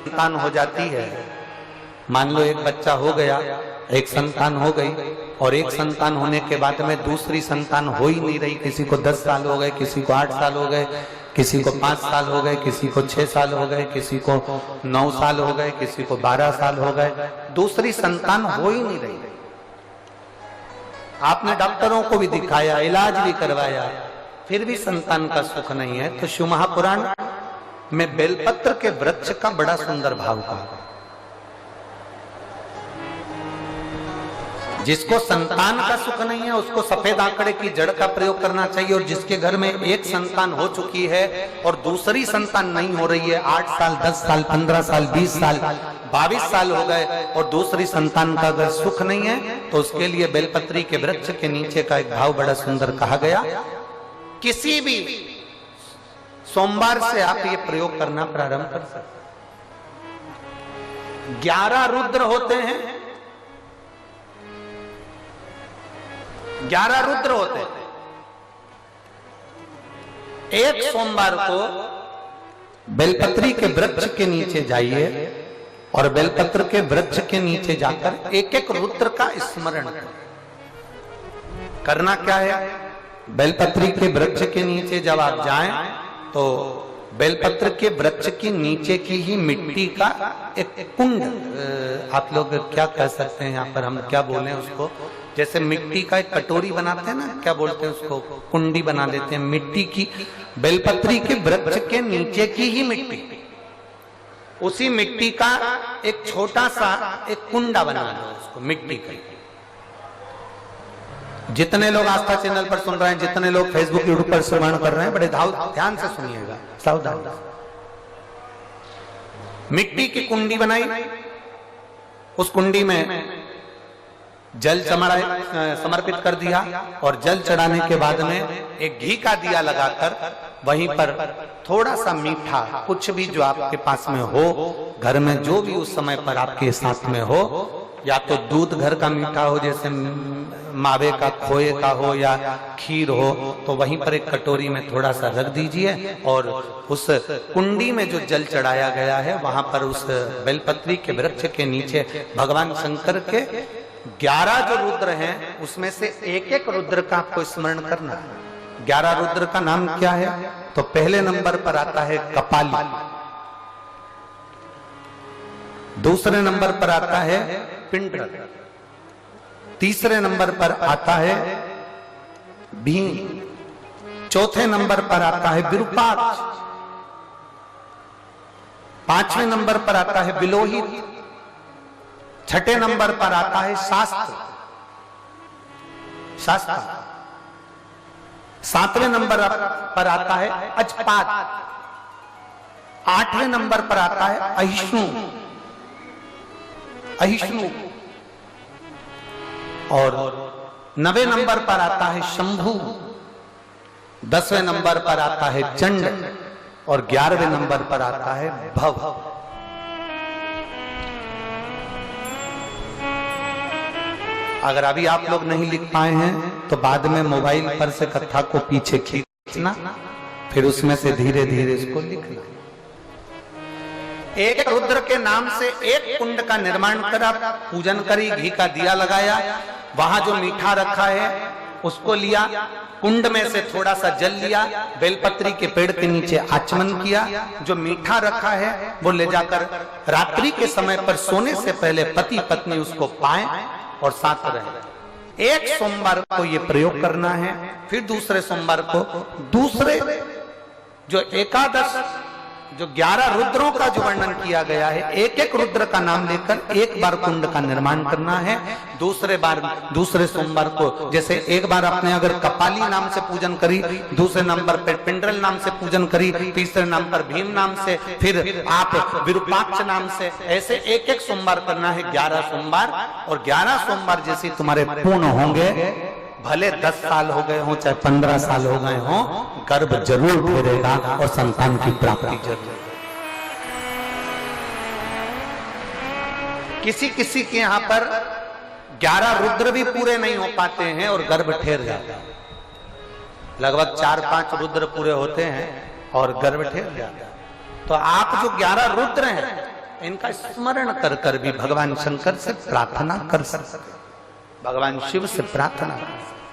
संतान हो जाती है, मान लो एक बच्चा हो गया, एक संतान हो गई, और एक संतान होने के बाद में दूसरी संतान हो ही नहीं रही, किसी को 10 साल हो गए, किसी को 8 साल हो गए, किसी को 5 साल हो गए, किसी को 6 साल हो गए, किसी को 9 साल हो गए, किसी को 12 साल हो गए, दूसरी संतान हो ही नहीं रही। आपने डॉक्टरों को भी दिखाया, इलाज भी करवाया, फिर भी संतान का सुख नहीं है। तो शिव महापुराण में बेलपत्र के वृक्ष का बड़ा सुंदर भाव कहा, जिसको संतान का सुख नहीं है उसको सफेद आंकड़े की जड़ का प्रयोग करना चाहिए। और जिसके घर में एक संतान हो चुकी है और दूसरी संतान नहीं हो रही है, 8 साल 10 साल 15 साल 20 साल 22 साल हो गए और दूसरी संतान का अगर सुख नहीं है, तो उसके लिए बेलपत्री के वृक्ष के नीचे का एक भाव बड़ा सुंदर कहा गया। किसी भी सोमवार से आप ये प्रयोग करना प्रारंभ कर सकते। 11 रुद्र होते हैं, 11 रुद्र होते हैं। एक सोमवार को बेलपत्री के वृक्ष के नीचे जाइए और बेलपत्र के वृक्ष के नीचे जाकर एक एक रुद्र का स्मरण करना। क्या है, बेलपत्री के वृक्ष के नीचे जब आप जाएं तो बेलपत्र के वृक्ष के नीचे की ही मिट्टी का एक कुंड, आप लोग क्या कह सकते हैं, यहाँ पर हम क्या बोले उसको, जैसे मिट्टी का एक कटोरी बनाते हैं ना, क्या बोलते हैं उसको, कुंडी बना देते हैं मिट्टी की। बेलपत्री के वृक्ष के नीचे की ही मिट्टी, उसी मिट्टी का एक छोटा सा एक कुंडा बना दो उसको, मिट्टी का। जितने लोग आस्था चैनल पर सुन रहे हैं, जितने लोग फेसबुक यूट्यूब पर श्रवण कर रहे हैं, बड़े ध्यान से सुनिएगा, सावधान। मिट्टी की कुंडी बनाई, उस कुंडी में जल समर्पित कर दिया और जल चढ़ाने के बाद में एक घी का दिया लगाकर वहीं पर थोड़ा सा मीठा, कुछ भी जो आपके पास में हो, घर में जो भी उस समय पर आपके साथ में हो, या तो दूध घर का मीठा हो, जैसे मावे का, खोए का हो या खीर हो, तो वहीं पर एक कटोरी में थोड़ा सा रख दीजिए और उस कुंडी में जो जल चढ़ाया गया है वहां पर उस बेलपत्री के वृक्ष के नीचे भगवान शंकर के 11 जो रुद्र हैं उसमें से एक एक रुद्र का आपको स्मरण करना। 11 रुद्र का नाम क्या है, तो पहले नंबर पर आता है कपाली, दूसरे नंबर पर आता है पिंडर, तीसरे नंबर पर आता है भीम, चौथे नंबर पर आता है विरूपाक्ष, 5वें नंबर पर आता है बिलोहित, 6ठे नंबर पर आता है शास्त्र, 7वें नंबर पर आता है अजपात, 8वें नंबर पर आता है अहिष्णु, और 9वें नंबर पर आता है शंभु, 10वें नंबर पर आता है चंड और 11वें नंबर पर आता है भव। अगर अभी आप लोग नहीं लिख पाए हैं तो बाद में मोबाइल पर से कथा को पीछे खींचना, फिर उसमें से धीरे धीरे इसको लिखना। एक रुद्र के नाम से एक कुंड का निर्माण करा, पूजन करी, घी का दिया लगाया, वहां जो मीठा रखा है उसको लिया, कुंड में से थोड़ा सा जल लिया, बेलपत्री के पेड़ के नीचे आचमन किया, जो मीठा रखा है वो ले जाकर रात्रि के समय पर सोने से पहले पति पत्नी उसको पाएं और साथ रहे। एक सोमवार को ये प्रयोग करना है, फिर दूसरे सोमवार को दूसरे जो एकादश जो 11 रुद्रों का जो वर्णन किया गया है, एक एक रुद्र का नाम लेकर एक बार कुंड का निर्माण करना है। दूसरे सोमवार को, जैसे एक बार आपने अगर कपाली नाम से पूजन करी, दूसरे नंबर पर पिंडरल नाम से पूजन करी, तीसरे नाम पर भीम नाम से, फिर आप विरूपाक्ष नाम से, ऐसे एक एक सोमवार करना है, 11 सोमवार। और 11 सोमवार जैसे तुम्हारे पूर्ण होंगे, भले 10 साल हो गए हो चाहे 15 साल हो गए हो, गर्भ जरूर फेरेगा और संतान की प्राप्ति जरूर। किसी किसी के यहाँ पर 11 रुद्र भी पूरे नहीं हो पाते हैं और गर्भ ठेर जाता है। लगभग 4-5 रुद्र पूरे होते हैं और गर्भ ठेर जाता है। तो आप जो 11 रुद्र हैं इनका स्मरण कर कर भी भगवान शंकर से प्रार्थना कर सकते, भगवान शिव से प्रार्थना कर सकते।